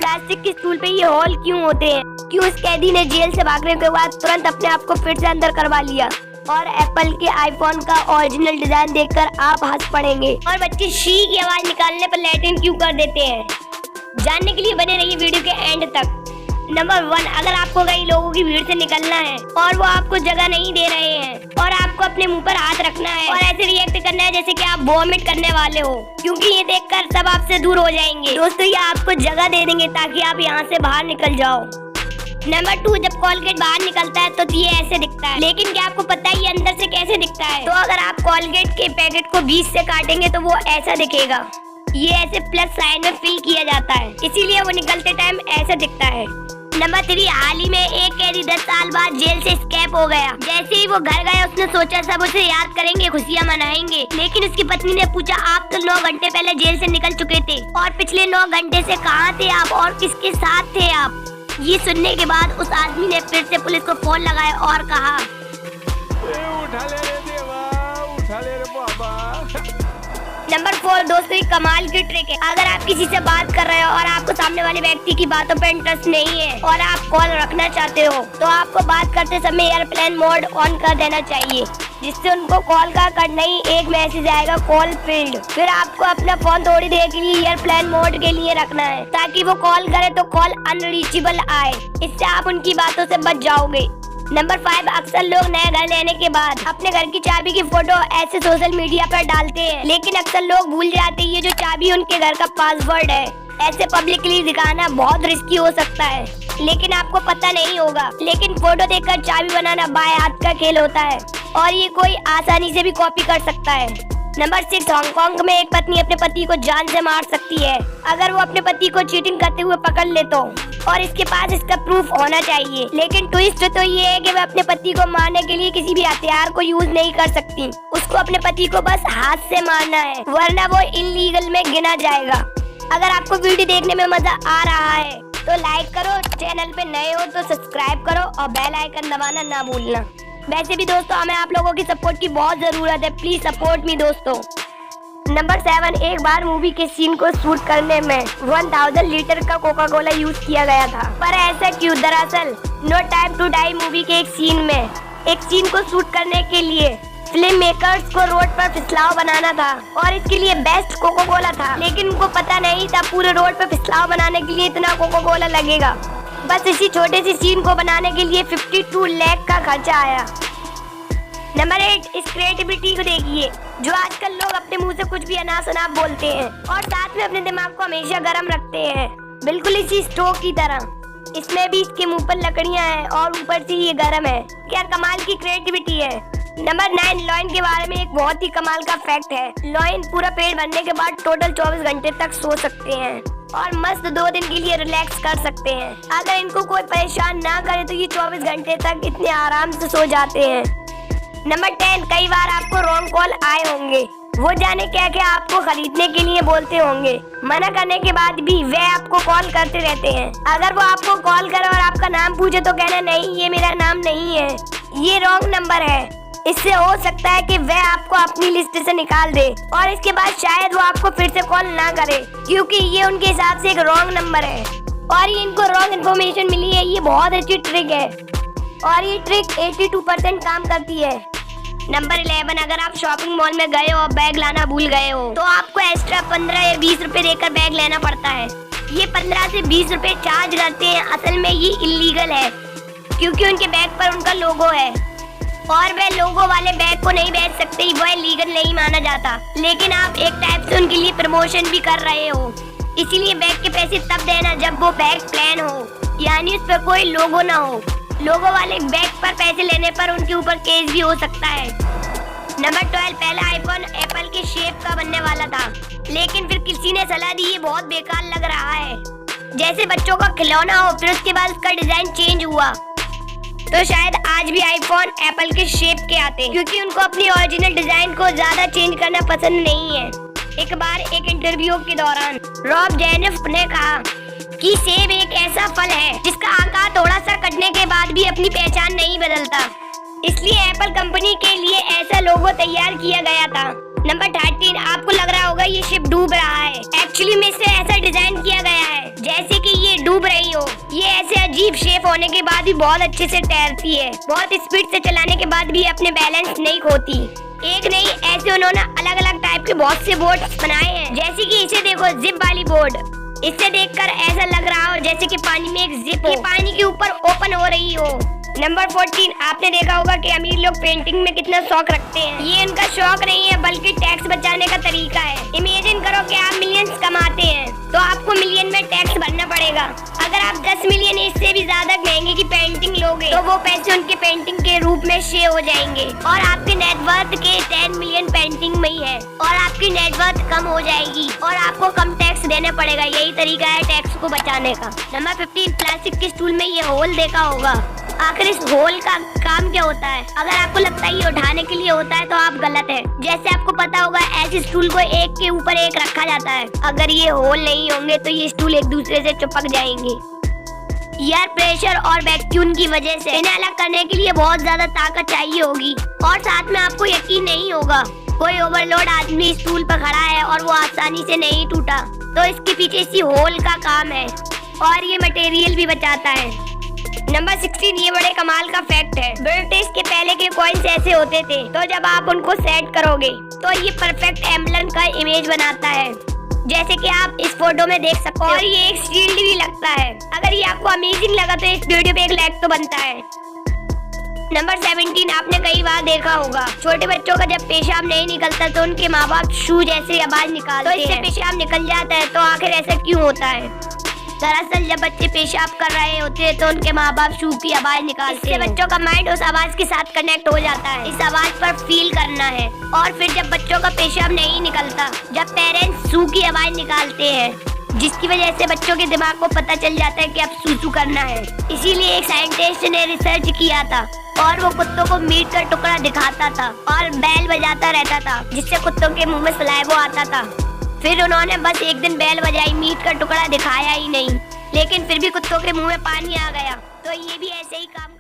Plastic के stool पे ये होल क्यों होते हैं? क्यों इस कैदी ने जेल से भागने के बाद तुरंत अपने आप को फिर से अंदर करवा लिया? और एप्पल के आईफोन का ओरिजिनल डिजाइन देखकर आप हंस पड़ेंगे। और बच्चे शी की आवाज निकालने पर लैट्रिन क्यों कर देते हैं? जानने के लिए बने रहिए वीडियो के एंड तक। नंबर 1, अगर आपको कई लोगों की भीड़ से निकलना है और वो आपको जगह नहीं दे रहे हैं और आपको अपने मुंह पर हाथ रखना है और ऐसे रिएक्ट करना है जैसे कि आप वॉमिट करने वाले हो, क्योंकि ये देखकर सब आपसे दूर हो जाएंगे। दोस्तों, ये आपको जगह दे देंगे ताकि आप यहाँ से बाहर निकल जाओ। नंबर 2, जब कोलगेट बाहर निकलता है तो ये ऐसे दिखता है, लेकिन क्या आपको पता है ये अंदर से कैसे दिखता है? तो अगर आप कोलगेट के पैकेट को बीच से काटेंगे तो वो ऐसा दिखेगा। ये ऐसे प्लस साइन में फिल किया जाता है, इसीलिए वो निकलते टाइम ऐसा दिखता है। नंबर 3, हाल ही में एक कैदी 10 साल बाद जेल से एस्केप हो गया। जैसे ही वो घर गया उसने सोचा सब उसे याद करेंगे, खुशियाँ मनाएंगे, लेकिन उसकी पत्नी ने पूछा आप तो 9 घंटे पहले जेल से निकल चुके थे और पिछले 9 घंटे से कहाँ थे आप और किसके साथ थे आप? ये सुनने के बाद उस आदमी ने फिर से पुलिस को फोन लगाया और कहा उठा ले रे देवा, उठा ले रे बाबा। नंबर 4, दोस्तों, एक कमाल की ट्रिक है। अगर आप किसी से बात कर रहे हो और आपको सामने वाले व्यक्ति की बातों पर इंटरेस्ट नहीं है और आप कॉल रखना चाहते हो तो आपको बात करते समय एयरप्लेन मोड ऑन कर देना चाहिए, जिससे उनको कॉल का करना ही एक मैसेज आएगा, कॉल फील्ड। फिर आपको अपना फोन थोड़ी देर के लिए एयरप्लेन मोड के लिए रखना है ताकि वो कॉल करे तो कॉल अनरीचेबल आए। इससे आप उनकी बातों से बच जाओगे। नंबर 5, अक्सर लोग नया घर लेने के बाद अपने घर की चाबी की फोटो ऐसे सोशल मीडिया पर डालते हैं, लेकिन अक्सर लोग भूल जाते हैं ये जो चाबी उनके घर का पासवर्ड है। ऐसे पब्लिकली दिखाना बहुत रिस्की हो सकता है, लेकिन आपको पता नहीं होगा। लेकिन फोटो देखकर चाबी बनाना बाएं हाथ का खेल होता है और ये कोई आसानी से भी कॉपी कर सकता है। नंबर 6, हांगकांग में एक पत्नी अपने पति को जान से मार सकती है अगर वो अपने पति को चीटिंग करते हुए पकड़ ले तो, और इसके पास इसका प्रूफ होना चाहिए। लेकिन ट्विस्ट तो ये है कि वह अपने पति को मारने के लिए किसी भी हथियार को यूज नहीं कर सकती। उसको अपने पति को बस हाथ से मारना है, वरना वो इलीगल में गिना जाएगा। अगर आपको वीडियो देखने में मजा आ रहा है तो लाइक करो, चैनल पे नए हो तो सब्सक्राइब करो और बेल आइकन दबाना ना भूलना। वैसे भी दोस्तों, हमें आप लोगों की सपोर्ट की बहुत जरूरत है, प्लीज सपोर्ट मी दोस्तों। नंबर 7, एक बार मूवी के सीन को शूट करने में 1000 लीटर का कोका कोला यूज किया गया था। पर ऐसा क्यों? दरअसल no time to die movie के एक सीन को शूट करने के लिए फिल्म मेकर्स को रोड पर फिसलाव बनाना था और इसके लिए बेस्ट कोका कोला था, लेकिन उनको पता नहीं था पूरे रोड पर फिसलाव बनाने के लिए इतना कोका कोला लगेगा। बस इसी छोटे सी सीन को बनाने के लिए 52 लाख का खर्चा आया। नंबर 8, इस क्रिएटिविटी को देखिए जो आजकल लोग अपने मुंह से कुछ भी अनाप-शनाप बोलते हैं और साथ में अपने दिमाग को हमेशा गर्म रखते हैं, बिल्कुल इसी स्टोव की तरह। इसमें भी इसके मुंह पर लकड़ियां हैं और ऊपर से ये गर्म है। क्या कमाल की क्रिएटिविटी है। नंबर 9, लॉयन के बारे में एक बहुत ही कमाल का फैक्ट है। लॉयन पूरा पेट भरने के बाद टोटल 24 घंटे तक सो सकते हैं और मस्त 2 दिन के लिए रिलैक्स कर सकते हैं। अगर इनको कोई परेशान ना करे तो ये 24 घंटे तक इतने आराम से सो जाते हैं। नंबर 10, कई बार आपको रॉन्ग कॉल आए होंगे, वो जाने क्या क्या आपको खरीदने के लिए बोलते होंगे। मना करने के बाद भी वे आपको कॉल करते रहते हैं। अगर वो आपको कॉल करे और आपका नाम पूछे तो कहना नहीं, ये मेरा नाम नहीं है, ये रॉन्ग नंबर है। इससे हो सकता है कि वह आपको अपनी लिस्ट से निकाल दे और इसके बाद शायद वो आपको फिर से कॉल ना करे, क्योंकि ये उनके हिसाब से एक रॉन्ग नंबर है और ये इनको रॉन्ग इन्फॉर्मेशन मिली है। ये बहुत अच्छी ट्रिक है और ये ट्रिक 82% काम करती है। नंबर 11, अगर आप शॉपिंग मॉल में गए हो और बैग लाना भूल गए हो तो आपको एक्स्ट्रा 15 या 20 रुपए देकर बैग लेना पड़ता है। ये 15 से 20 रुपए चार्ज करते हैं। असल में ये इलीगल है क्योंकि उनके बैग पर उनका लोगो है और वे लोगो वाले बैग को नहीं बेच सकते, वह लीगल नहीं माना जाता। लेकिन आप एक टाइप से उनके लिए प्रमोशन भी कर रहे हो, इसीलिए बैग के पैसे तब देना जब वो बैग प्लेन हो, यानी उस पर कोई लोगो ना हो। लोगो वाले बैग पर पैसे लेने पर उनके ऊपर केस भी हो सकता है। नंबर 12, पहला आईफोन एप्पल के शेप का बनने वाला था, लेकिन फिर किसी ने सलाह दी ये बहुत बेकार लग रहा है, जैसे बच्चों का खिलौना हो। फिर उसके बाद उसका डिजाइन चेंज हुआ तो शायद आज भी आईफोन एप्पल के शेप के आते, क्योंकि उनको अपनी ओरिजिनल डिजाइन को ज्यादा चेंज करना पसंद नहीं है। एक बार एक इंटरव्यू के दौरान रॉब जेनिफ ने कहा कि सेब एक ऐसा फल है जिसका आकार थोड़ा सा कटने के बाद भी अपनी पहचान नहीं बदलता, इसलिए एप्पल कंपनी के लिए ऐसा लोगो तैयार किया गया था। नंबर 13, आपको लग रहा होगा ये शिप डूब रहा है। एक्चुअली में इसे ऐसा डिजाइन किया गया है जैसे कि ये डूब रही हो। ये ऐसे अजीब शेप होने के बाद भी बहुत अच्छे से तैरती है। बहुत स्पीड से चलाने के बाद भी अपने बैलेंस नहीं खोती। एक नहीं, ऐसे उन्होंने अलग अलग टाइप के बहुत से बोट्स बनाए हैं। जैसे कि इसे देखो, जिप वाली बोट। इसे देखकर ऐसा लग रहा हो जैसे कि पानी में एक जिप हो, पानी के ऊपर ओपन हो रही हो। नंबर 14, आपने देखा होगा कि अमीर लोग पेंटिंग में कितना शौक रखते हैं। ये उनका शौक नहीं है बल्कि टैक्स बचाने का तरीका है। इमेजिन करो कि आप मिलियंस कमाते हैं तो आपको मिलियन में टैक्स भरना पड़ेगा। अगर आप 10 मिलियन इससे भी ज्यादा महंगे की पेंटिंग लोगे तो वो पैसे उनके पेंटिंग के रूप में शेयर हो जाएंगे और आपके नेटवर्थ के 10 मिलियन पेंटिंग में ही है और आपकी नेटवर्थ कम हो जाएगी और आपको कम टैक्स देना पड़ेगा। यही तरीका है टैक्स को बचाने का। नंबर 15, प्लास्टिक के स्टूल में ये होल देखा होगा। आखिर इस होल का काम क्या होता है? अगर आपको लगता है ये उठाने के लिए होता है तो आप गलत हैं। जैसे आपको पता होगा, ऐसे स्टूल को एक के ऊपर एक रखा जाता है। अगर ये होल नहीं होंगे तो ये स्टूल एक दूसरे से चिपक जाएंगे। एयर प्रेशर और वैक्यूम की वजह से इन्हें अलग करने के लिए बहुत ज्यादा ताकत चाहिए होगी और साथ में आपको यकीन नहीं होगा कोई ओवरलोड आदमी स्टूल पर खड़ा है और वो आसानी से नहीं टूटा, तो इसके पीछे इसी होल का काम है और ये मटेरियल भी बचाता है। नंबर 16, ये बड़े कमाल का फैक्ट है। ब्रिटिश के पहले के कॉइन्स ऐसे होते थे, तो जब आप उनको सेट करोगे तो ये परफेक्ट एम्बलम का इमेज बनाता है, जैसे कि आप इस फोटो में देख सकते हो। और ये एक शील्ड भी लगता है। अगर ये आपको अमेजिंग लगा तो इस वीडियो पे एक लाइक तो बनता है। नंबर 17, आपने कई बार देखा होगा छोटे बच्चों का जब पेशाब नहीं निकलता तो उनके माँ बाप शू जैसे आवाज निकालते हैं। तो इससे पेशाब निकल जाता है। तो आखिर ऐसा क्यों होता है? दरअसल जब बच्चे पेशाब कर रहे होते हैं तो उनके माँ बाप शू की आवाज निकालते हैं। बच्चों का माइंड उस आवाज के साथ कनेक्ट हो जाता है। इस आवाज पर फील करना है और फिर जब बच्चों का पेशाब नहीं निकलता, जब पेरेंट्स शू की आवाज निकालते हैं, जिसकी वजह से बच्चों के दिमाग को पता चल जाता है कि अब सूसू करना है। इसीलिए एक साइंटिस्ट ने रिसर्च किया था और वो कुत्तों को मीट का टुकड़ा दिखाता था और बैल बजाता रहता था, जिससे कुत्तों के मुंह में सलाइवा आता था। फिर उन्होंने बस एक दिन बैल बजाई, मीट का टुकड़ा दिखाया ही नहीं, लेकिन फिर भी कुत्तों के मुंह में पानी आ गया। तो ये भी ऐसे ही काम